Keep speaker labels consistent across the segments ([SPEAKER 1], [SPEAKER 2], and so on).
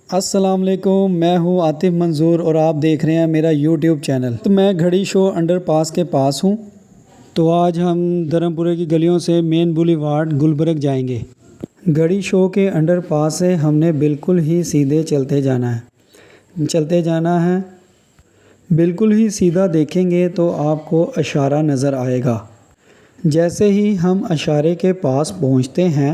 [SPEAKER 1] السلام علیکم، میں ہوں عاطف منظور اور آپ دیکھ رہے ہیں میرا یوٹیوب چینل۔ تو میں گھڑی شو انڈر پاس کے پاس ہوں۔ تو آج ہم دھرم پورے کی گلیوں سے مین بولی وارڈ گلبرگ جائیں گے۔ گھڑی شو کے انڈر پاس سے ہم نے بالکل ہی سیدھے چلتے جانا ہے۔ بالکل ہی سیدھا دیکھیں گے تو آپ کو اشارہ نظر آئے گا۔ جیسے ہی ہم اشارے کے پاس پہنچتے ہیں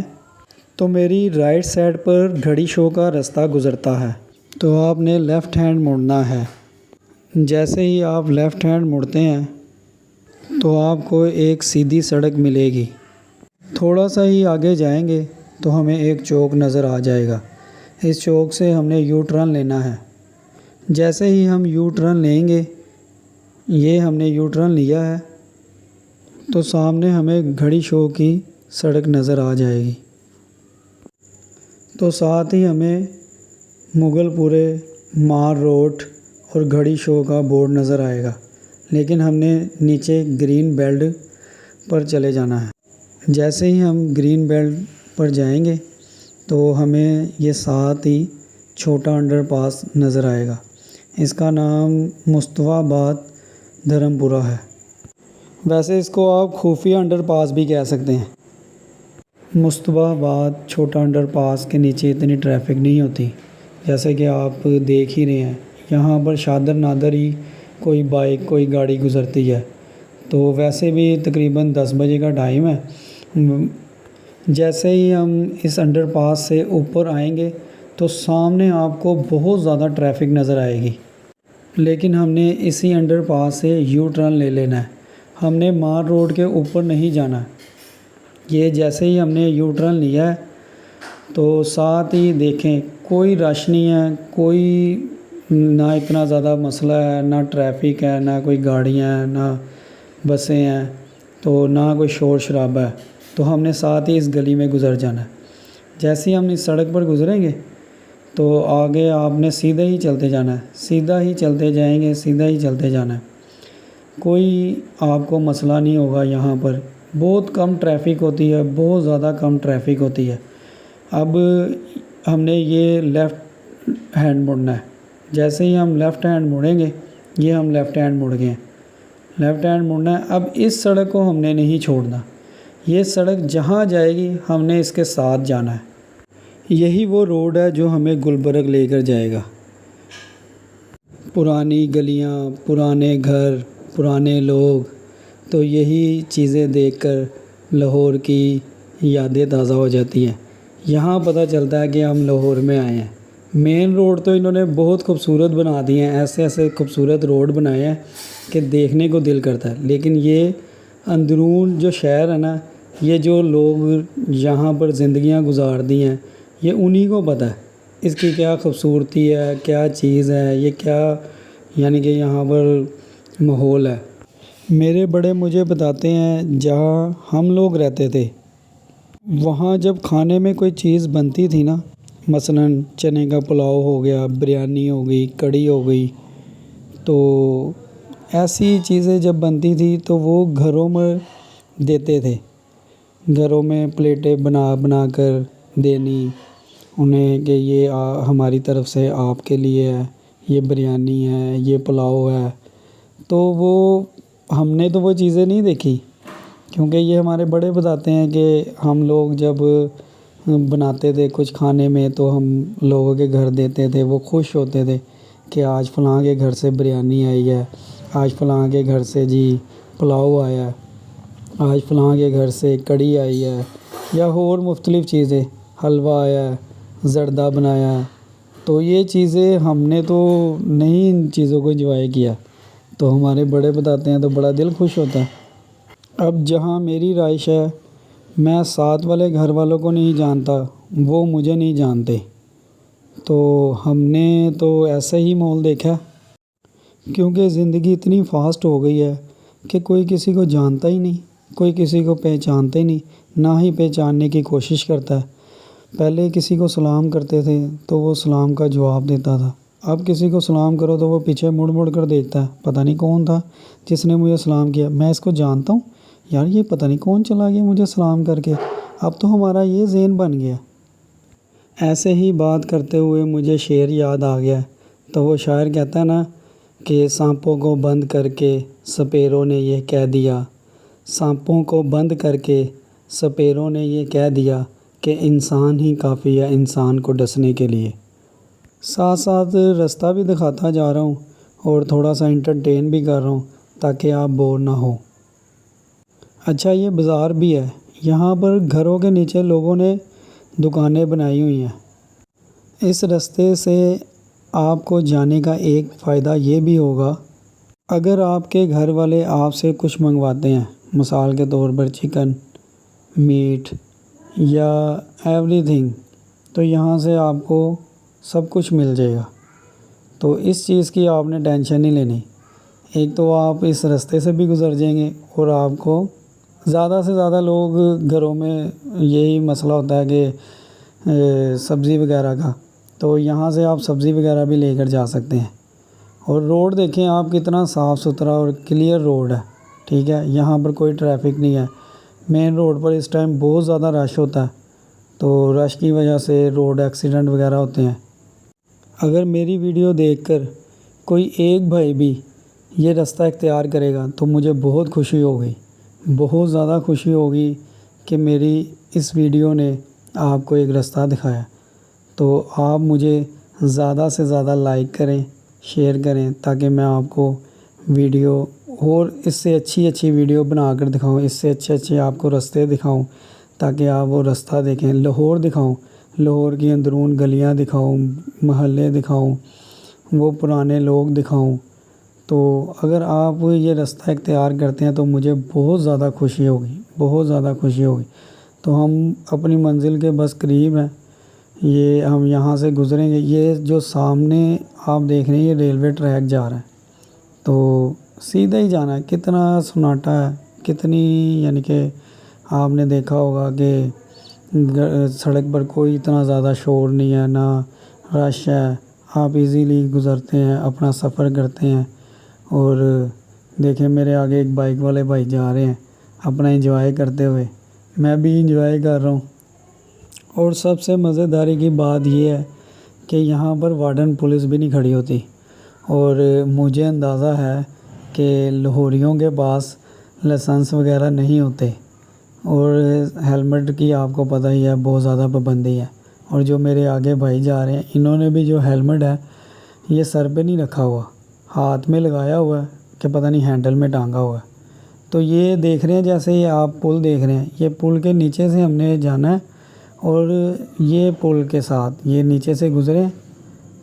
[SPEAKER 1] تو میری رائٹ سائڈ پر گھڑی شو کا راستہ گزرتا ہے، تو آپ نے لیفٹ ہینڈ مڑنا ہے۔ جیسے ہی آپ لیفٹ ہینڈ مڑتے ہیں تو آپ کو ایک سیدھی سڑک ملے گی۔ تھوڑا سا ہی آگے جائیں گے تو ہمیں ایک چوک نظر آ جائے گا۔ اس چوک سے ہم نے یو ٹرن لینا ہے۔ جیسے ہی ہم یو ٹرن لیں گے، یہ ہم نے یو ٹرن لیا ہے، تو سامنے ہمیں گھڑی شو کی سڑک نظر آ جائے گی۔ تو ساتھ ہی ہمیں مغل پورے، مار روڈ اور گھڑی شو کا بورڈ نظر آئے گا، لیکن ہم نے نیچے گرین بیلٹ پر چلے جانا ہے۔ جیسے ہی ہم گرین بیلٹ پر جائیں گے تو ہمیں یہ ساتھ ہی چھوٹا انڈر پاس نظر آئے گا۔ اس کا نام مصطفیٰ آباد دھرم پورہ ہے۔ ویسے اس کو آپ خفیہ انڈر پاس بھی کہہ سکتے ہیں۔ مصطفیٰ آباد چھوٹا انڈر پاس کے نیچے اتنی ٹریفک نہیں ہوتی، جیسے کہ آپ دیکھ ہی رہے ہیں۔ یہاں پر شادر نادر ہی کوئی بائک، کوئی گاڑی گزرتی ہے۔ تو ویسے بھی تقریباً 10 بجے کا ٹائم ہے۔ جیسے ہی ہم اس انڈر پاس سے اوپر آئیں گے تو سامنے آپ کو بہت زیادہ ٹریفک نظر آئے گی، لیکن ہم نے اسی انڈر پاس سے یو ٹرن لے لینا ہے۔ ہم نے مار روڈ کے اوپر نہیں جانا۔ یہ جیسے ہی ہم نے یو ٹرن لیا ہے تو ساتھ ہی دیکھیں کوئی رش نہیں ہے، کوئی نہ اتنا زیادہ مسئلہ ہے، نہ ٹریفک ہے، نہ کوئی گاڑیاں ہیں، نہ بسیں ہیں، تو نہ کوئی شور شرابہ ہے۔ تو ہم نے ساتھ ہی اس گلی میں گزر جانا ہے۔ جیسے ہی ہم اس سڑک پر گزریں گے تو آگے آپ نے سیدھے ہی چلتے جانا ہے، سیدھا ہی چلتے جائیں گے، سیدھا ہی چلتے جانا ہے۔ کوئی آپ کو مسئلہ نہیں ہوگا۔ یہاں پر بہت کم ٹریفک ہوتی ہے، بہت زیادہ کم ٹریفک ہوتی ہے۔ اب ہم نے یہ لیفٹ ہینڈ مڑنا ہے۔ جیسے ہی ہم لیفٹ ہینڈ مڑیں گے، یہ ہم لیفٹ ہینڈ مڑ گئے ہیں، لیفٹ ہینڈ مڑنا ہے۔ اب اس سڑک کو ہم نے نہیں چھوڑنا۔ یہ سڑک جہاں جائے گی ہم نے اس کے ساتھ جانا ہے۔ یہی وہ روڈ ہے جو ہمیں گلبرگ لے کر جائے گا۔ پرانی گلیاں، پرانے گھر، پرانے لوگ، تو یہی چیزیں دیکھ کر لاہور کی یادیں تازہ ہو جاتی ہیں۔ یہاں پتہ چلتا ہے کہ ہم لاہور میں آئے ہیں۔ مین روڈ تو انہوں نے بہت خوبصورت بنا دیے ہیں، ایسے ایسے خوبصورت روڈ بنائے ہیں کہ دیکھنے کو دل کرتا ہے، لیکن یہ اندرون جو شہر ہے نا، یہ جو لوگ یہاں پر زندگیاں گزار دی ہیں، یہ انہی کو پتہ ہے اس کی کیا خوبصورتی ہے، کیا چیز ہے، یہ کیا یعنی کہ یہاں پر ماحول ہے۔ میرے بڑے مجھے بتاتے ہیں جہاں ہم لوگ رہتے تھے، وہاں جب کھانے میں کوئی چیز بنتی تھی نا، مثلاً چنے کا پلاؤ ہو گیا، بریانی ہو گئی، کڑھی ہو گئی، تو ایسی چیزیں جب بنتی تھی تو وہ گھروں میں دیتے تھے۔ گھروں میں پلیٹیں بنا بنا کر دینی انہیں کہ یہ ہماری طرف سے آپ کے لیے ہے، یہ بریانی ہے، یہ پلاؤ ہے۔ تو وہ ہم نے تو وہ چیزیں نہیں دیکھی، کیونکہ یہ ہمارے بڑے بتاتے ہیں کہ ہم لوگ جب بناتے تھے کچھ کھانے میں تو ہم لوگوں کے گھر دیتے تھے، وہ خوش ہوتے تھے کہ آج فلاں کے گھر سے بریانی آئی ہے، آج فلاں کے گھر سے جی پلاؤ آیا ہے، آج فلاں کے گھر سے کڑھی آئی ہے، یا اور مختلف چیزیں، حلوہ آیا ہے، زردہ بنایا ہے۔ تو یہ چیزیں ہم نے تو نہیں ان چیزوں کو انجوائے کیا، تو ہمارے بڑے بتاتے ہیں تو بڑا دل خوش ہوتا ہے۔ اب جہاں میری رہائش ہے، میں ساتھ والے گھر والوں کو نہیں جانتا، وہ مجھے نہیں جانتے، تو ہم نے تو ایسا ہی ماحول دیکھا، کیونکہ زندگی اتنی فاسٹ ہو گئی ہے کہ کوئی کسی کو جانتا ہی نہیں، کوئی کسی کو پہچانتا ہی نہیں، نہ ہی پہچاننے کی کوشش کرتا ہے۔ پہلے کسی کو سلام کرتے تھے تو وہ سلام کا جواب دیتا تھا، اب کسی کو سلام کرو تو وہ پیچھے مڑ مڑ کر دیکھتا ہے، پتہ نہیں کون تھا جس نے مجھے سلام کیا، میں اس کو جانتا ہوں، یار یہ پتہ نہیں کون چلا گیا مجھے سلام کر کے۔ اب تو ہمارا یہ ذہن بن گیا۔ ایسے ہی بات کرتے ہوئے مجھے شعر یاد آ گیا، تو وہ شاعر کہتا ہے نا کہ سانپوں کو بند کر کے سپیروں نے یہ کہہ دیا، سانپوں کو بند کر کے سپیروں نے یہ کہہ دیا کہ انسان ہی کافی ہے انسان کو ڈسنے کے لیے۔ ساتھ ساتھ رستہ بھی دکھاتا جا رہا ہوں اور تھوڑا سا انٹرٹین بھی کر رہا ہوں تاکہ آپ بور نہ ہو۔ اچھا، یہ بازار بھی ہے، یہاں پر گھروں کے نیچے لوگوں نے دکانیں بنائی ہوئی ہیں۔ اس رستے سے آپ کو جانے کا ایک فائدہ یہ بھی ہوگا، اگر آپ کے گھر والے آپ سے کچھ منگواتے ہیں، مثال کے طور پر چکن، میٹ یا ایوری تھنگ، تو یہاں سے آپ کو سب کچھ مل جائے گا۔ تو اس چیز کی آپ نے ٹینشن نہیں لینی۔ ایک تو آپ اس رستے سے بھی گزر جائیں گے، اور آپ کو زیادہ سے زیادہ لوگ گھروں میں یہی مسئلہ ہوتا ہے کہ سبزی وغیرہ کا، تو یہاں سے آپ سبزی وغیرہ بھی لے کر جا سکتے ہیں۔ اور روڈ دیکھیں آپ کتنا صاف ستھرا اور کلیئر روڈ ہے، ٹھیک ہے، یہاں پر کوئی ٹریفک نہیں ہے۔ مین روڈ پر اس ٹائم بہت زیادہ رش ہوتا ہے، تو رش کی وجہ سے روڈ ایکسیڈنٹ وغیرہ ہوتے ہیں۔ اگر میری ویڈیو دیکھ کر کوئی ایک بھائی بھی یہ رستہ اختیار کرے گا تو مجھے بہت خوشی ہوگی، بہت زیادہ خوشی ہوگی کہ میری اس ویڈیو نے آپ کو ایک رستہ دکھایا۔ تو آپ مجھے زیادہ سے زیادہ لائک کریں، شیئر کریں، تاکہ میں آپ کو ویڈیو اور اس سے اچھی اچھی ویڈیو بنا کر دکھاؤں، اس سے اچھے اچھے آپ کو رستے دکھاؤں، تاکہ آپ وہ رستہ دیکھیں۔ لاہور دکھاؤں، لاہور کی اندرون گلیاں دکھاؤں، محلے دکھاؤں، وہ پرانے لوگ دکھاؤں۔ تو اگر آپ یہ رستہ اختیار کرتے ہیں تو مجھے بہت زیادہ خوشی ہوگی، بہت زیادہ خوشی ہوگی۔ تو ہم اپنی منزل کے بس قریب ہیں، یہ ہم یہاں سے گزریں گے۔ یہ جو سامنے آپ دیکھ رہے ہیں یہ ریلوے ٹریک جا رہا ہے، تو سیدھا ہی جانا ہے۔ کتنا سناٹا ہے، کتنی، یعنی کہ آپ نے دیکھا ہوگا کہ سڑک پر کوئی اتنا زیادہ شور نہیں ہے، نہ رش ہے، آپ ایزیلی گزرتے ہیں، اپنا سفر کرتے ہیں۔ اور دیکھیں میرے آگے ایک بائک والے بھائی جا رہے ہیں اپنا انجوائے کرتے ہوئے، میں بھی انجوائے کر رہا ہوں۔ اور سب سے مزیداری کی بات یہ ہے کہ یہاں پر وارڈن پولیس بھی نہیں کھڑی ہوتی، اور مجھے اندازہ ہے کہ لاہوریوں کے پاس لائسنس وغیرہ نہیں ہوتے، اور ہیلمٹ کی آپ کو پتہ ہی ہے بہت زیادہ پابندی ہے۔ اور جو میرے آگے بھائی جا رہے ہیں انہوں نے بھی جو ہیلمٹ ہے یہ سر پہ نہیں رکھا ہوا، ہاتھ میں لگایا ہوا ہے کہ پتہ نہیں ہینڈل میں ٹانگا ہوا ہے۔ تو یہ دیکھ رہے ہیں، جیسے یہ آپ پل دیکھ رہے ہیں، یہ پل کے نیچے سے ہم نے جانا ہے، اور یہ پل کے ساتھ یہ نیچے سے گزرے،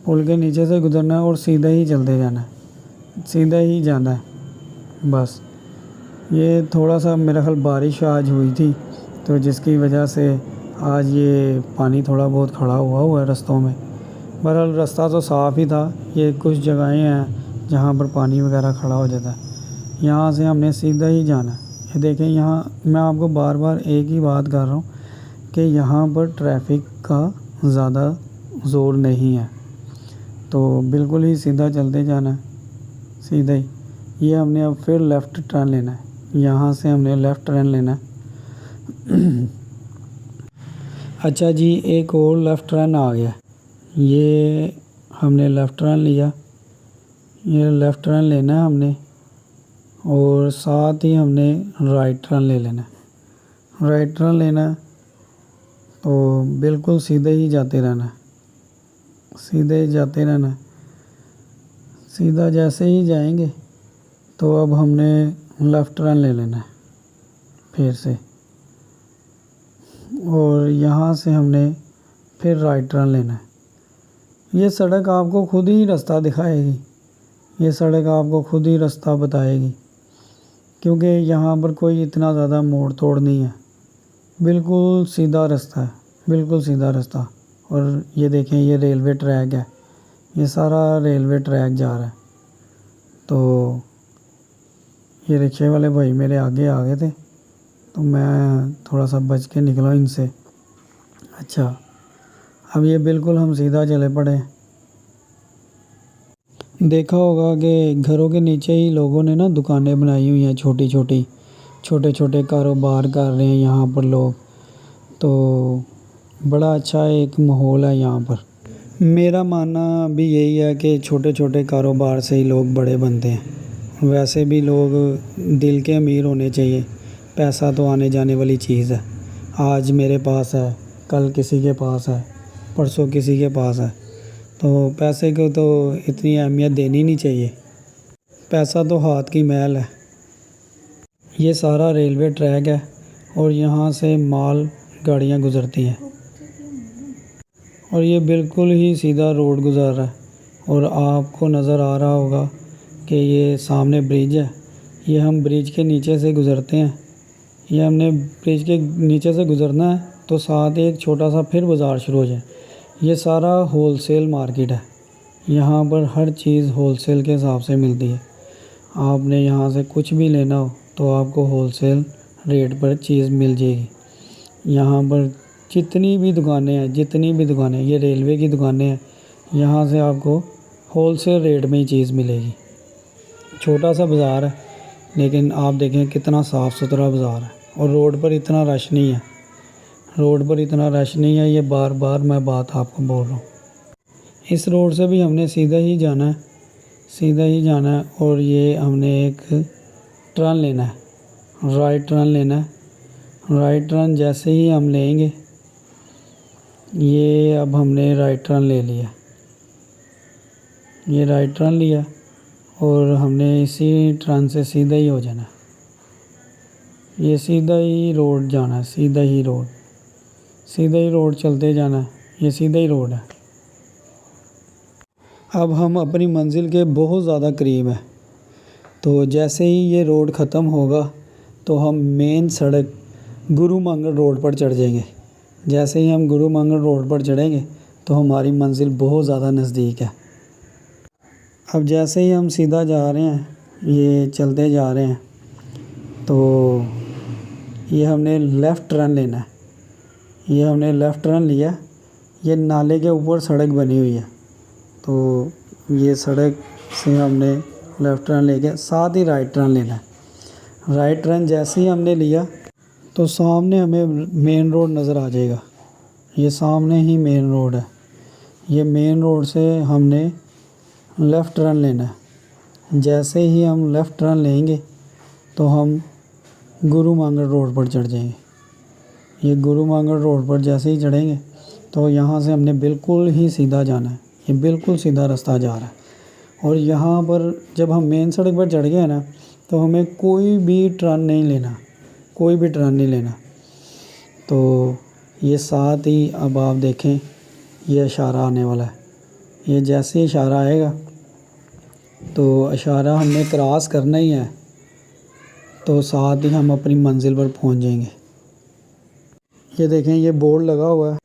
[SPEAKER 1] پل کے نیچے سے گزرنا ہے اور سیدھا ہی چلتے جانا ہے، سیدھا ہی جانا ہے بس۔ یہ تھوڑا سا میرا خیال بارش آج ہوئی تھی، تو جس کی وجہ سے آج یہ پانی تھوڑا بہت کھڑا ہوا ہے رستوں میں۔ بہرحال رستہ تو صاف ہی تھا، یہ کچھ جگہیں ہیں جہاں پر پانی وغیرہ کھڑا ہو جاتا ہے۔ یہاں سے ہم نے سیدھا ہی جانا ہے۔ یہ دیکھیں، یہاں میں آپ کو بار بار ایک ہی بات کر رہا ہوں کہ یہاں پر ٹریفک کا زیادہ زور نہیں ہے، تو بالکل ہی سیدھا چلتے جانا ہے، سیدھا ہی۔ یہ ہم نے اب پھر لیفٹ ٹرن لینا ہے، یہاں سے ہم نے لیفٹ ٹرن لینا ہے۔ اچھا جی، ایک اور لیفٹ ٹرن آ گیا، یہ ہم نے لیفٹ ٹرن لیا، یہ لیفٹ ٹرن لینا ہے ہم نے، اور ساتھ ہی ہم نے رائٹ ٹرن لے لینا ہے۔ رائٹ ٹرن لینا ہے تو بالکل سیدھے ہی جاتے رہنا ہے، سیدھے ہی جاتے رہنا ہے۔ سیدھا جیسے ہی جائیں گے تو اب ہم نے لیفٹ ٹرن لے لینا ہے پھر سے، اور یہاں سے ہم نے پھر رائٹ ٹرن لینا ہے۔ یہ سڑک آپ کو خود ہی رستہ دکھائے گی، یہ سڑک آپ کو خود ہی رستہ بتائے گی، کیونکہ یہاں پر کوئی اتنا زیادہ موڑ توڑ نہیں ہے، بالکل سیدھا رستہ ہے، بالکل سیدھا رستہ۔ اور یہ دیکھیں یہ ریلوے ٹریک ہے، یہ سارا ریلوے ٹریک جا رہا ہے۔ تو یہ رکشے والے بھائی میرے آگے آ گئے تھے، تو میں تھوڑا سا بچ کے نکلا ان سے۔ اچھا، اب یہ بالکل ہم سیدھا چلے پڑے۔ دیکھا ہوگا کہ گھروں کے نیچے ہی لوگوں نے نا دکانیں بنائی ہوئی ہیں، چھوٹی چھوٹی، چھوٹے چھوٹے کاروبار کر رہے ہیں یہاں پر لوگ۔ تو بڑا اچھا ایک ماحول ہے یہاں پر۔ میرا ماننا بھی یہی ہے کہ چھوٹے چھوٹے کاروبار سے ہی لوگ بڑے بنتے ہیں۔ ویسے بھی لوگ دل کے امیر ہونے چاہیے۔ پیسہ تو آنے جانے والی چیز ہے، آج میرے پاس ہے، کل کسی کے پاس ہے، پرسوں کسی کے پاس ہے، تو پیسے کو تو اتنی اہمیت دینی نہیں چاہیے۔ پیسہ تو ہاتھ کی میل ہے۔ یہ سارا ریلوے ٹریک ہے اور یہاں سے مال گاڑیاں گزرتی ہیں، اور یہ بالکل ہی سیدھا روڈ گزر رہا ہے، اور آپ کو نظر آ رہا ہوگا کہ یہ سامنے برج ہے۔ یہ ہم برج کے نیچے سے گزرتے ہیں، یہ ہم نے برج کے نیچے سے گزرنا ہے تو ساتھ ایک چھوٹا سا پھر بازار شروع ہو جائے۔ یہ سارا ہول سیل مارکیٹ ہے، یہاں پر ہر چیز ہول سیل کے حساب سے ملتی ہے۔ آپ نے یہاں سے کچھ بھی لینا ہو تو آپ کو ہول سیل ریٹ پر چیز مل جائے گی۔ یہاں پر جتنی بھی دکانیں یہ ریلوے کی دکانیں ہیں، یہاں سے آپ کو ہول سیل ریٹ میں ہی چیز ملے گی۔ چھوٹا سا بازار ہے لیکن آپ دیکھیں کتنا صاف ستھرا بازار ہے، اور روڈ پر اتنا رش نہیں ہے، یہ بار بار میں بات آپ کو بول رہا ہوں۔ اس روڈ سے بھی ہم نے سیدھا ہی جانا ہے، اور یہ ہم نے ایک ٹرن لینا ہے، رائٹ ٹرن جیسے ہی ہم لیں گے، یہ اب ہم نے رائٹ ٹرن لے لیا، یہ رائٹ ٹرن لیا، اور ہم نے اسی ٹرن سے سیدھا ہی ہو جانا ہے۔ یہ سیدھا ہی روڈ جانا ہے، سیدھا ہی روڈ چلتے جانا ہے، یہ سیدھا ہی روڈ ہے۔ اب ہم اپنی منزل کے بہت زیادہ قریب ہیں، تو جیسے ہی یہ روڈ ختم ہوگا تو ہم مین سڑک گرو منگل روڈ پر چڑھ جائیں گے۔ جیسے ہی ہم گرو منگل روڈ پر چڑھیں گے تو ہماری منزل بہت زیادہ نزدیک ہے۔ اب جیسے ہی ہم سیدھا جا رہے ہیں، یہ چلتے جا رہے ہیں، تو یہ ہم نے لیفٹ ٹرن لینا ہے، یہ ہم نے لیفٹ ٹرن لیا۔ یہ نالے کے اوپر سڑک بنی ہوئی ہے، تو یہ سڑک سے ہم نے لیفٹ ٹرن لے کے ساتھ ہی رائٹ ٹرن لینا ہے۔ رائٹ ٹرن جیسے ہی ہم نے لیا تو سامنے ہمیں مین روڈ نظر آ جائے گا، یہ سامنے ہی مین روڈ ہے۔ یہ مین روڈ سے ہم نے لیفٹ ٹرن لینا ہے۔ جیسے ہی ہم لیفٹ ٹرن لیں گے تو ہم گرو منگل روڈ پر چڑھ جائیں گے۔ یہ گرو منگل روڈ پر جیسے ہی چڑھیں گے تو یہاں سے ہم نے بالکل ہی سیدھا جانا ہے، یہ بالکل سیدھا رستہ جا رہا ہے۔ اور یہاں پر جب ہم مین سڑک پر چڑھ گئے نا تو ہمیں کوئی بھی ٹرن نہیں لینا، تو یہ ساتھ ہی اب آپ دیکھیں یہ اشارہ آنے والا ہے۔ یہ جیسے اشارہ آئے گا تو اشارہ ہم نے کراس کرنا ہی ہے، تو ساتھ ہی ہم اپنی منزل پر پہنچ جائیں گے۔ یہ دیکھیں یہ بورڈ لگا ہوا ہے،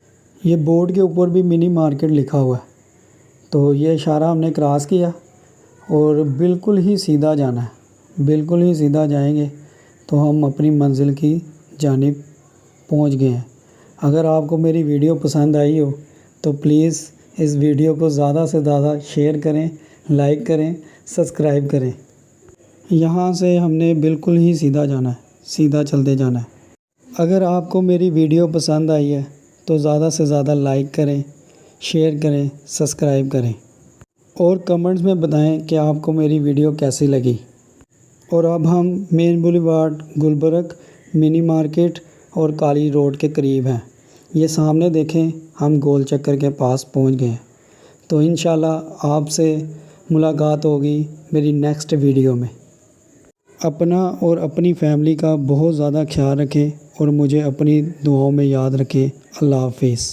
[SPEAKER 1] یہ بورڈ کے اوپر بھی منی مارکیٹ لکھا ہوا ہے، تو یہ اشارہ ہم نے کراس کیا اور بالکل ہی سیدھا جانا ہے۔ بالکل ہی سیدھا جائیں گے تو ہم اپنی منزل کی جانب پہنچ گئے ہیں۔ اگر آپ کو میری ویڈیو پسند آئی ہو تو پلیز اس ویڈیو کو زیادہ سے زیادہ شیئر کریں، لائک کریں، سبسکرائب کریں۔ یہاں سے ہم نے بالکل ہی سیدھا جانا ہے، سیدھا چلتے جانا ہے۔ اگر آپ کو میری ویڈیو پسند آئی ہے تو زیادہ سے زیادہ لائک کریں، شیئر کریں، سبسکرائب کریں، اور کمنٹس میں بتائیں کہ آپ کو میری ویڈیو کیسی لگی۔ اور اب ہم مین بولیوارڈ، گلبرگ، منی مارکیٹ اور کالی روڈ کے قریب ہیں۔ یہ سامنے دیکھیں ہم گول چکر کے پاس پہنچ گئے ہیں، تو انشاءاللہ آپ سے ملاقات ہوگی میری نیکسٹ ویڈیو میں۔ اپنا اور اپنی فیملی کا بہت زیادہ خیال رکھیں اور مجھے اپنی دعاؤں میں یاد رکھیں۔ اللہ حافظ۔